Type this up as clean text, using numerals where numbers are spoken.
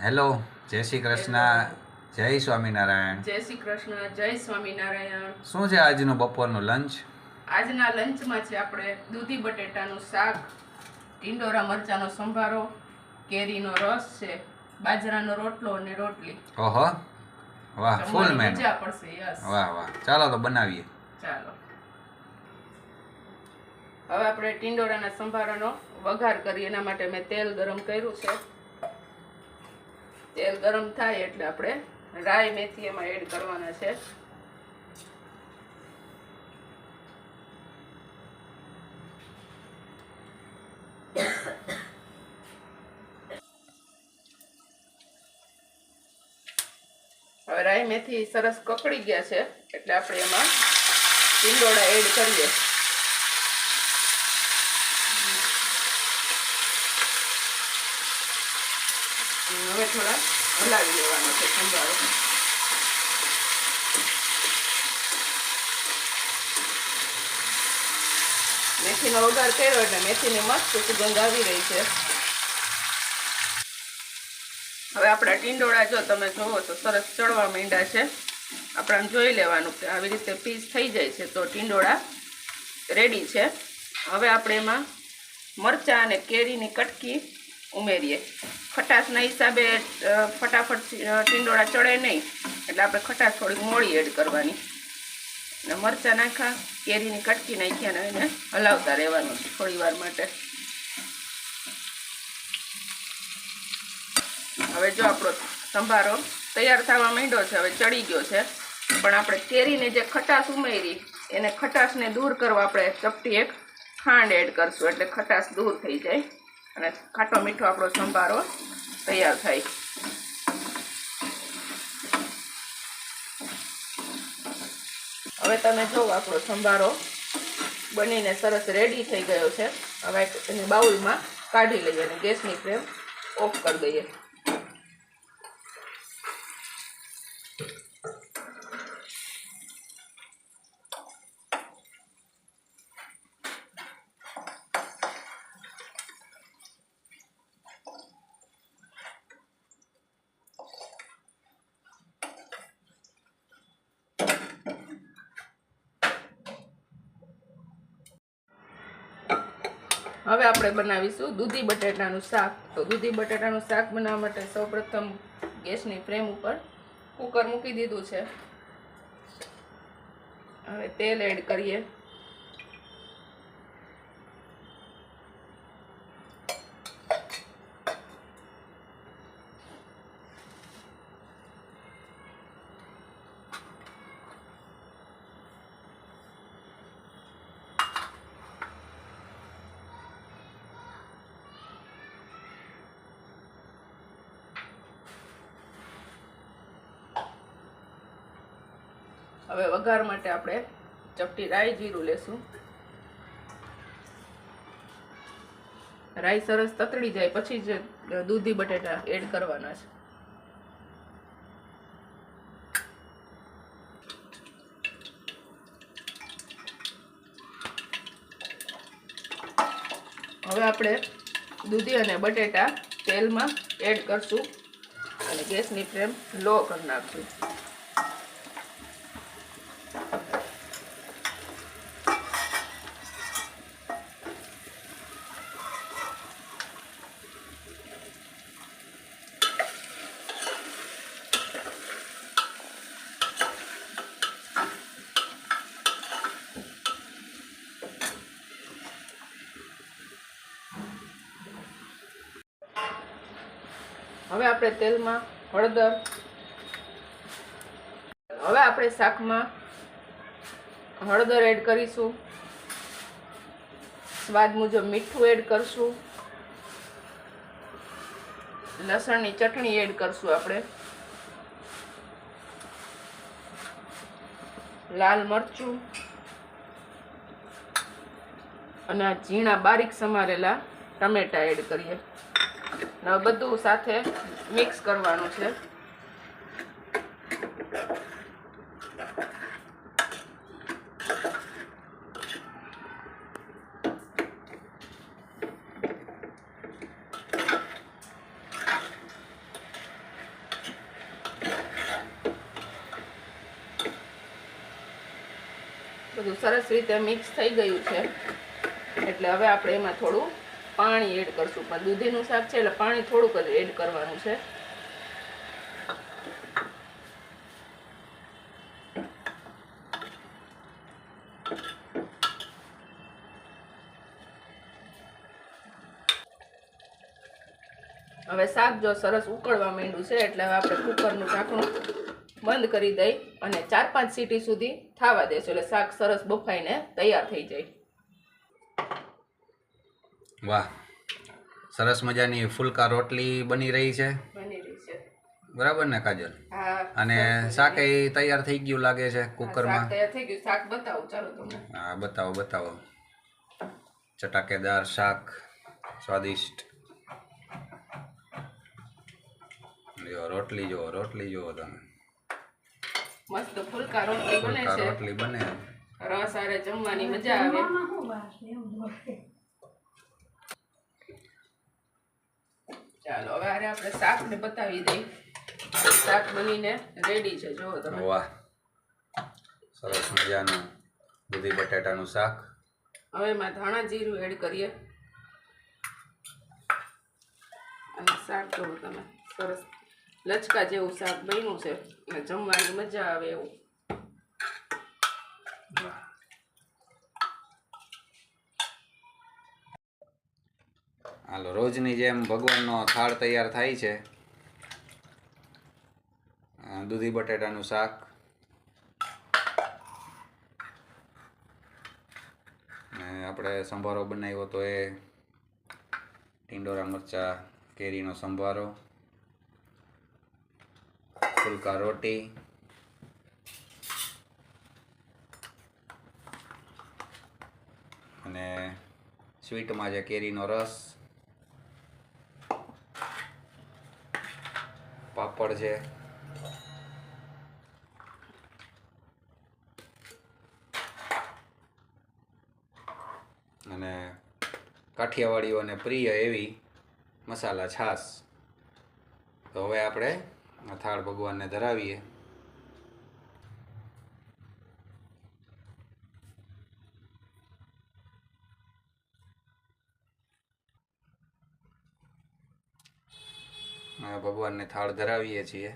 Hello, જય શ્રી કૃષ્ણ, જય સ્વામિનારાયણ. જય શ્રી કૃષ્ણ, જય સ્વામિનારાયણ. શું છે આજનું બપોરનું લંચ? આજના લંચમાં છે આપણે દૂધી બટેટાનું શાક, ટીંડોરા મરચાંનો સંભારો, કેરીનો રસ છે, બાજરાનો રોટલો અને રોટલી. ઓહો, વાહ, ફૂલ જમવાની મેનુ. મજા પડશે. યસ, વાહ વાહ, ચાલો તો બનાવીએ. ચાલો. હવે આપણે ટીંડોરાના સંભારાનો વઘાર કરીએ. એના માટે મેં તેલ ગરમ કર્યું છે. તેલ ગરમ થાય એટલે આપણે રાઈ મેથી એમાં એડ કરવાના છે. હવે રાઈ મેથી સરસ કકડી ગયા છે એટલે આપણે એમાં ટીંડોળા એડ કરીએ. હવે થોડા હલાવી લેવાનો છે સંભારો. મેથીનો વઘાર કર્યો એટલે મેથીની મસ્ત સુગંધ આવી રહી છે. હવે આપણા ટીંડોળા જો તમે જોવો તો સરસ ચડવા માંડ્યા છે. આપણે જોઈ લેવાનું કે આવી રીતે પીસ થઈ જાય છે તો ટીંડોળા રેડી છે. હવે આપણે એમાં મરચાં અને કેરીની કટકી ઉમેરીએ. ખટાશના હિસાબે ફટાફટ ટીંડોળા ચડે નહીં એટલે આપણે ખટાશ થોડીક મોડી એડ કરવાની. અને મરચાં નાખ્યા, કેરીની કટકી નાખી અને એને હલાવતા રહેવાનું છે થોડી વાર માટે. હવે જો આપણો સંભારો તૈયાર થવા માંડ્યો છે, હવે ચડી ગયો છે. પણ આપણે કેરીને જે ખટાશ ઉમેરી એને ખટાશને દૂર કરવા આપણે ચપટી એક ખાંડ એડ કરશું એટલે ખટાશ દૂર થઈ જાય અને ખાટો મીઠો આપણો સંભારો તૈયાર થાય. હવે તમે જો આપણો સંભારો બનીને સરસ રેડી થઈ ગયો છે. હવે એને બાઉલમાં કાઢી લઈએ અને ગેસની ફ્લેમ ઓફ કરી દઈએ. હવે આપણે બનાવીશું દૂધી બટેટાનું શાક. તો દૂધી બટેટાનું શાક બનાવવા માટે સૌપ્રથમ ગેસની ફ્લેમ ઉપર કુકર મૂકી દીધું છે. હવે તેલ એડ કરીએ. હવે વઘાર માટે આપણે ચપટી રાઈ જીરું લેશું. રાઈ સરસ તતડી જાય પછી જ દૂધી બટેટા એડ કરવાના છે. હવે આપણે દૂધી અને બટેટા તેલમાં એડ કરશું અને ગેસની ફ્લેમ લો કરી નાખશું. હવે આપણે તેલમાં હળદર, હવે આપણે શાકમાં હળદર એડ કરીશું, સ્વાદ મુજબ મીઠું એડ કરશું, લસણની ચટણી એડ કરશું, આપણે લાલ મરચું અને આ ઝીણા બારીક સમારેલા ટમેટા એડ કરીએ. હવે બધું સાથે મિક્સ કરવાનું છે. બધું સરસ રીતે મિક્સ થઈ ગયું છે એટલે હવે આપણે એમાં થોડું પાણી એડ કરશું. પણ દૂધીનું શાક છે એટલે પાણી થોડુંક જ એડ કરવાનું છે. હવે શાક જો સરસ ઉકળવા માંડ્યું છે એટલે હવે આપણે કુકરનું ઢાંકણું બંધ કરી દઈ અને 4-5 સીટી સુધી થવા દેશું એટલે શાક સરસ બફાઈને તૈયાર થઈ જાય. વાહ, સરસ મજાની ફુલકા રોટલી બની રહી છે. બરાબર ને કાજલ? હા. અને શાક તૈયાર થઈ ગયું લાગે છે કુકરમાં. તૈયાર થઈ ગયું. શાક બતાવું ચાલો તમને. હા, બતાવો. ચટાકેદાર શાક, સ્વાદિષ્ટ. રોટલી જુઓ તમે. મસ્ત ફુલકા રોટલી બને છે. રોટલી બને. રસ આરે જમવાની મજા આવે. ચાલો હવે આરે આપણે શાકને બતાવી દઈ. શાક બનીને રેડી છે જુઓ તમે. વાહ, સરસ મજાનું દૂધી બટાટાનું શાક. હવે એમાં ધાણા જીરું એડ કરીએ અને શાક જુઓ તમે સરસ લચકા જેવું શાક બન્યું છે અને જમવાની મજા આવે એવું. હાલો, રોજની જેમ ભગવાનનો થાળ તૈયાર થાય છે. દૂધી બટાટાનું શાક, આપણે સંભારો બનાવ્યો તો એ ટીંડોરા મરચાં કેરીનો સંભારો, ફુલકા રોટી, અને સ્વીટમાં જે કેરીનો રસ, પાપડ છે, અને કાઠિયાવાડીઓને પ્રિય એવી મસાલા છાશ. તો હવે આપણે આ થાળ ભગવાનને ધરાવીએ. ભગવાનને થાળ ધરાવીએ છીએ.